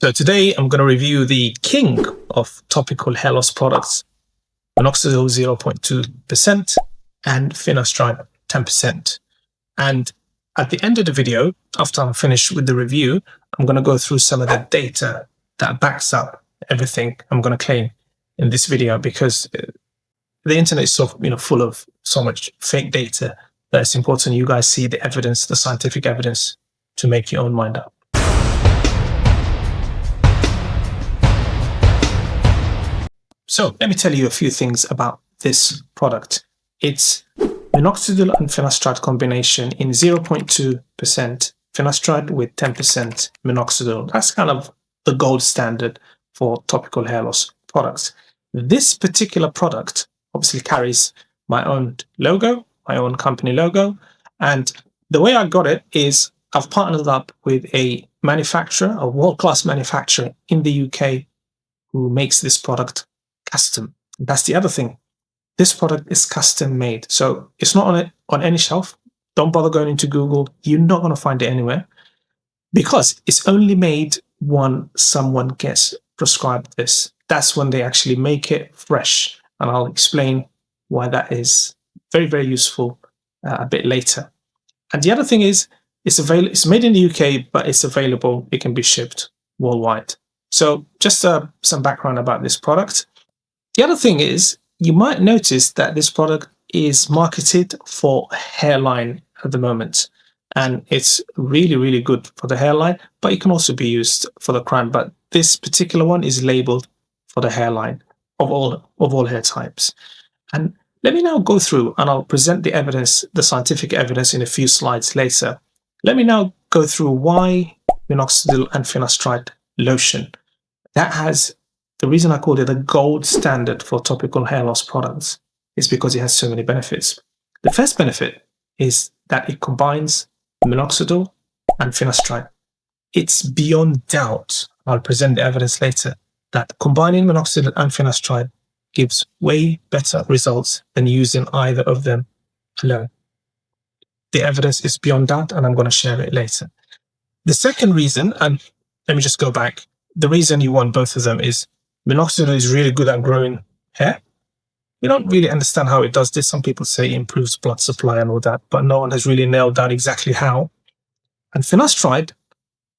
So today I'm going to review the king of topical hair loss products, Minoxidil 0.2% and Finasteride 10%. And at the end of the video, after I'm finished with the review, I'm going to go through some of the data that backs up everything I'm going to claim in this video, because the internet is so full of so much fake data that it's important you guys see the evidence, the scientific evidence, to make your own mind up. So let me tell you a few things about this product. It's Minoxidil and Finasteride combination in 0.2% Finasteride with 10% Minoxidil. That's kind of the gold standard for topical hair loss products. This particular product obviously carries my own logo, my own company logo. And the way I got it is I've partnered up with a manufacturer, a world-class manufacturer in the UK who makes this product custom. That's the other thing. This product is custom made. So it's not on any shelf. Don't bother going into Google. You're not going to find it anywhere, because it's only made when someone gets prescribed this. That's when they actually make it fresh. And I'll explain why that is very, very useful a bit later. And the other thing is, it's made in the UK, but it's available. It can be shipped worldwide. So just some background about this product. The other thing is, you might notice that this product is marketed for hairline at the moment. And it's really, really good for the hairline, but it can also be used for the crown. But this particular one is labeled for the hairline of all hair types. And let me now go through, and I'll present the evidence, the scientific evidence, in a few slides later. Let me now go through why Minoxidil and Finasteride lotion. That has, the reason I called it a gold standard for topical hair loss products is because it has so many benefits. The first benefit is that it combines Minoxidil and Finasteride. It's beyond doubt, I'll present the evidence later, that combining Minoxidil and Finasteride gives way better results than using either of them alone. The evidence is beyond doubt, and I'm going to share it later. The second reason, and let me just go back, the reason you want both of them is Minoxidil is really good at growing hair. We don't really understand how it does this. Some people say it improves blood supply and all that, but no one has really nailed down exactly how. And Finasteride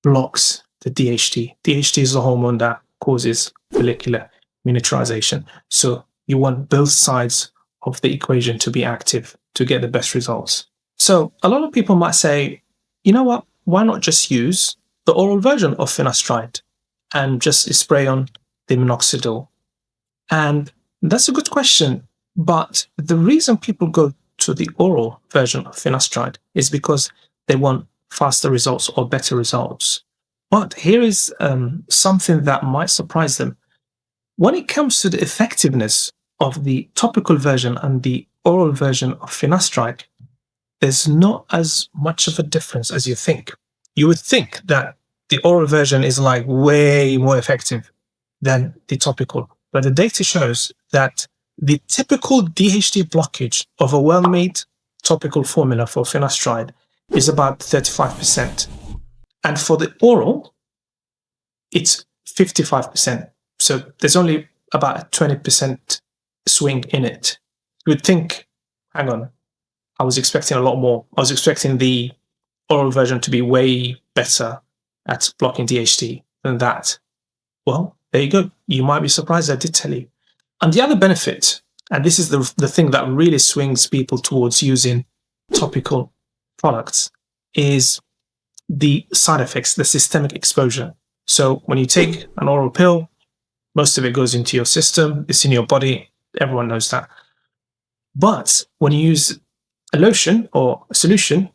blocks the DHT. DHT is the hormone that causes follicular miniaturization. So you want both sides of the equation to be active to get the best results. So a lot of people might say, you know what, why not just use the oral version of Finasteride and just spray on the Minoxidil? And that's a good question. But the reason people go to the oral version of Finasteride is because they want faster results or better results. But here is something that might surprise them. When it comes to the effectiveness of the topical version and the oral version of Finasteride, there's not as much of a difference as you think. You would think that the oral version is like way more effective than the topical. But the data shows that the typical DHT blockage of a well-made topical formula for Finasteride is about 35%. And for the oral, it's 55%. So there's only about a 20% swing in it. You would think, hang on, I was expecting a lot more. I was expecting the oral version to be way better at blocking DHT than that. Well, there you go. You might be surprised I did tell you. And the other benefit, and this is the thing that really swings people towards using topical products, is the side effects, the systemic exposure. So when you take an oral pill, most of it goes into your system. It's in your body. Everyone knows that. But when you use a lotion or a solution,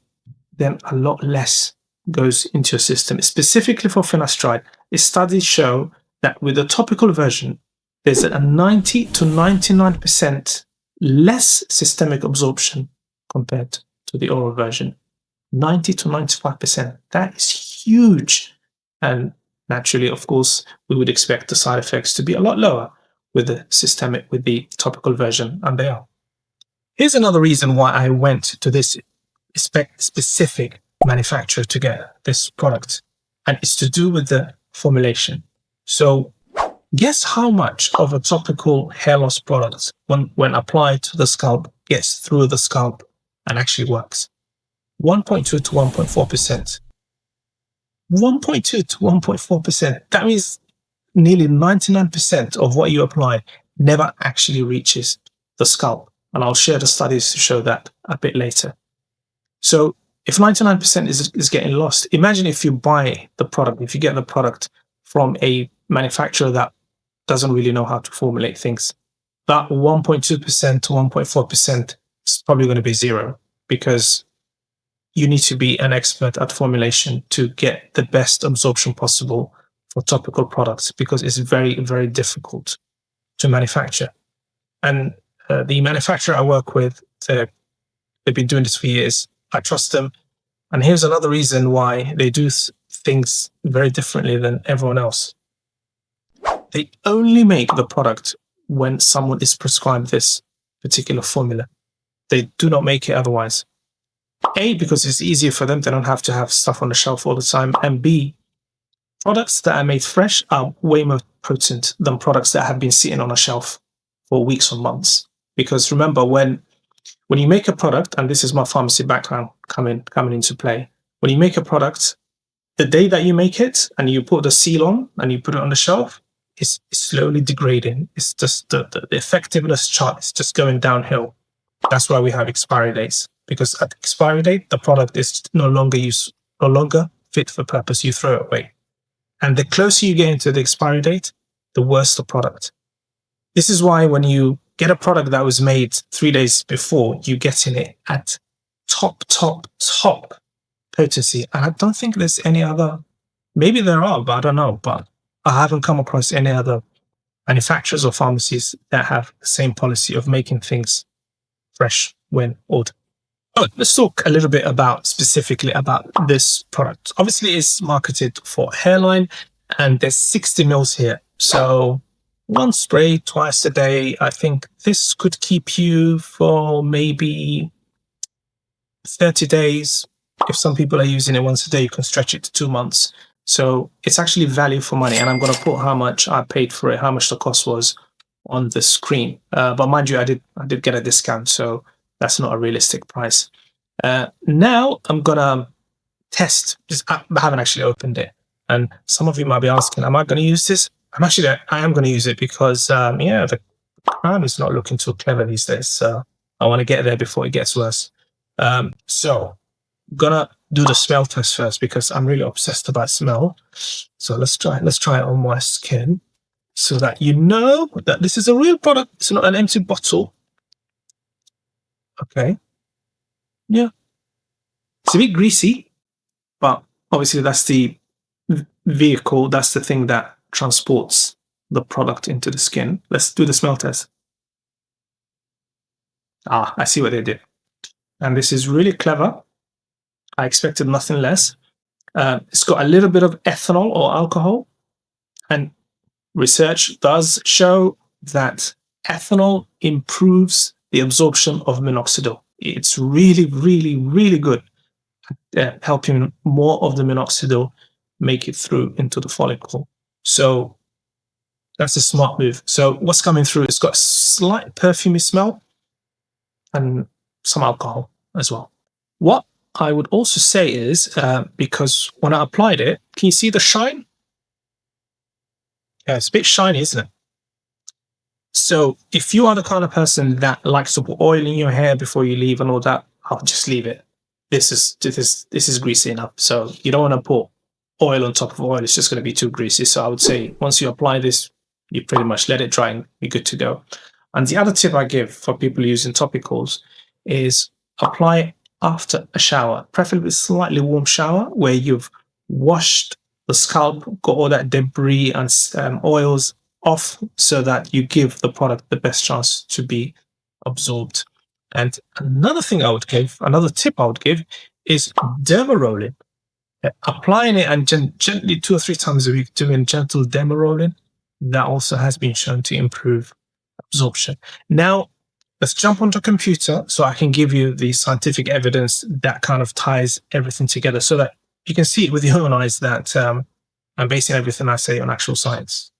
then a lot less goes into your system. Specifically for Finasteride, studies show that with the topical version, there's a 90 to 99% less systemic absorption compared to the oral version. 90 to 95%. That is huge. And naturally, of course, we would expect the side effects to be a lot lower with the topical version, and they are. Here's another reason why I went to this specific manufacturer to get this product, and it's to do with the formulation. So guess how much of a topical hair loss product, when applied to the scalp, gets through the scalp and actually works? 1.2 to 1.4%. 1.2 to 1.4%. That means nearly 99% of what you apply never actually reaches the scalp. And I'll share the studies to show that a bit later. So if 99% is getting lost, imagine if you buy the product, if you get the product from a manufacturer that doesn't really know how to formulate things. That 1.2% to 1.4% is probably going to be zero, because you need to be an expert at formulation to get the best absorption possible for topical products, because it's very, very difficult to manufacture. And the manufacturer I work with, they've been doing this for years. I trust them. And here's another reason why they do things very differently than everyone else. They only make the product when someone is prescribed this particular formula. They do not make it otherwise. A, because it's easier for them. They don't have to have stuff on the shelf all the time. And B, products that are made fresh are way more potent than products that have been sitting on a shelf for weeks or months. Because remember, when you make a product, and this is my pharmacy background coming into play, when you make a product, the day that you make it and you put the seal on and you put it on the shelf, it's slowly degrading. It's just the effectiveness chart is just going downhill. That's why we have expiry dates, because at the expiry date, the product is no longer fit for purpose. You throw it away. And the closer you get into the expiry date, the worse the product. This is why when you get a product that was made 3 days before, you get in it at top potency. And I don't think there's any other, maybe there are, but I don't know. But I haven't come across any other manufacturers or pharmacies that have the same policy of making things fresh when ordered. Oh, let's talk a little bit specifically about this product. Obviously, it's marketed for hairline, and there's 60 mils here. So one spray twice a day. I think this could keep you for maybe 30 days. If some people are using it once a day, you can stretch it to 2 months. So it's actually value for money. And I'm going to put how much I paid for it, how much the cost was on the screen. But mind you, I did get a discount, so that's not a realistic price. Now I'm going to test this. I haven't actually opened it. And some of you might be asking, am I going to use this? I am going to use it because, the crown is not looking too clever these days. So I want to get there before it gets worse. So I'm going to do the smell test first, because I'm really obsessed about smell. So let's try it on my skin so that you know that this is a real product. It's not an empty bottle. Okay. Yeah. It's a bit greasy, but obviously that's the vehicle. That's the thing that transports the product into the skin. Let's do the smell test. I see what they did. And this is really clever. I expected nothing less. It's got a little bit of ethanol or alcohol, and research does show that ethanol improves the absorption of minoxidil. It's really, really, really good at helping more of the minoxidil make it through into the follicle. So that's a smart move. So what's coming through? It's got a slight perfumey smell and some alcohol as well. What I would also say is, because when I applied it, can you see the shine? Yeah, it's a bit shiny, isn't it? So if you are the kind of person that likes to put oil in your hair before you leave and all that, I'll just leave it. This is greasy enough. So you don't want to put oil on top of oil. It's just going to be too greasy. So I would say once you apply this, you pretty much let it dry and be good to go. And the other tip I give for people using topicals is apply after a shower, preferably a slightly warm shower where you've washed the scalp, got all that debris and oils off, so that you give the product the best chance to be absorbed. And another tip I would give is derma rolling. Applying it and gently 2 or 3 times a week, doing gentle derma rolling, that also has been shown to improve absorption. Now, let's jump onto a computer so I can give you the scientific evidence that kind of ties everything together, so that you can see it with your own eyes that I'm basing everything I say on actual science.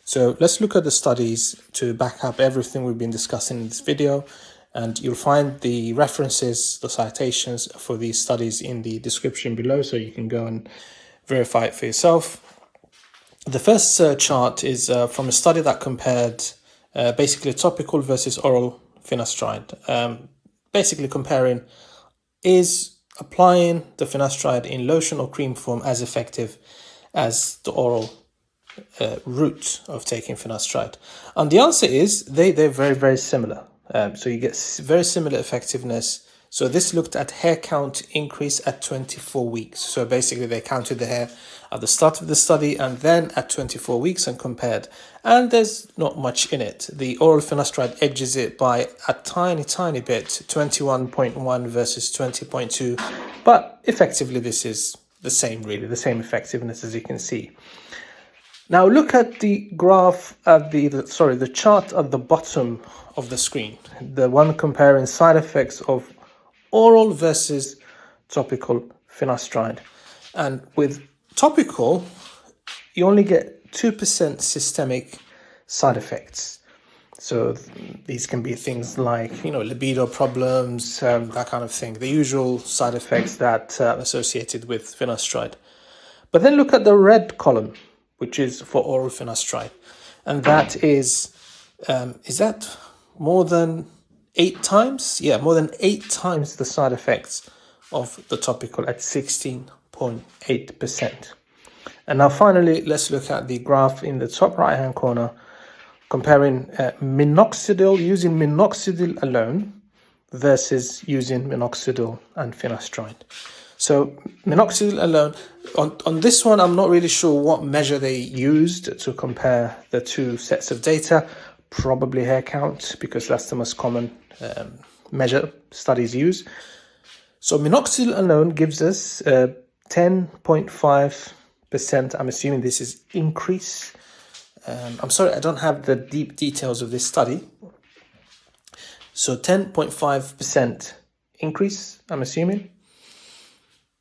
So let's look at the studies to back up everything we've been discussing in this video. And you'll find the references, the citations for these studies in the description below, so you can go and verify it for yourself. The first chart is from a study that compared basically topical versus oral finasteride. Basically comparing, is applying the finasteride in lotion or cream form as effective as the oral route of taking finasteride? And the answer is they're very, very similar. So you get very similar effectiveness. So this looked at hair count increase at 24 weeks. So basically they counted the hair at the start of the study and then at 24 weeks and compared. And there's not much in it. The oral finasteride edges it by a tiny, tiny bit, 21.1 versus 20.2. But effectively this is the same, really, the same effectiveness as you can see. Now look at the graph at the chart at the bottom of the screen, the one comparing side effects of oral versus topical finasteride. And with topical, you only get 2% systemic side effects. So these can be things like, libido problems, that kind of thing, the usual side effects that are associated with finasteride. But then look at the red column, which is for oral finasteride. And that is that more than 8 times? Yeah, more than 8 times the side effects of the topical at 16.8%. And now finally, let's look at the graph in the top right-hand corner, comparing minoxidil, using minoxidil alone versus using minoxidil and finasteride. So minoxidil alone, on this one, I'm not really sure what measure they used to compare the two sets of data. Probably hair count, because that's the most common measure studies use. So minoxidil alone gives us 10.5%. I'm assuming this is increase. I'm sorry, I don't have the deep details of this study. So 10.5% increase, I'm assuming.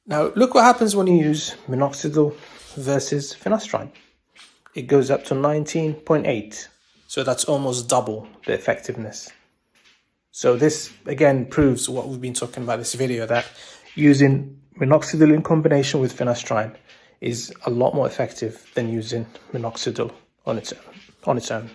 Now, look what happens when you use minoxidil versus finasteride. It goes up to 19.8. So that's almost double the effectiveness. So this, again, proves what we've been talking about in this video, that using minoxidil in combination with finasteride is a lot more effective than using minoxidil on its own.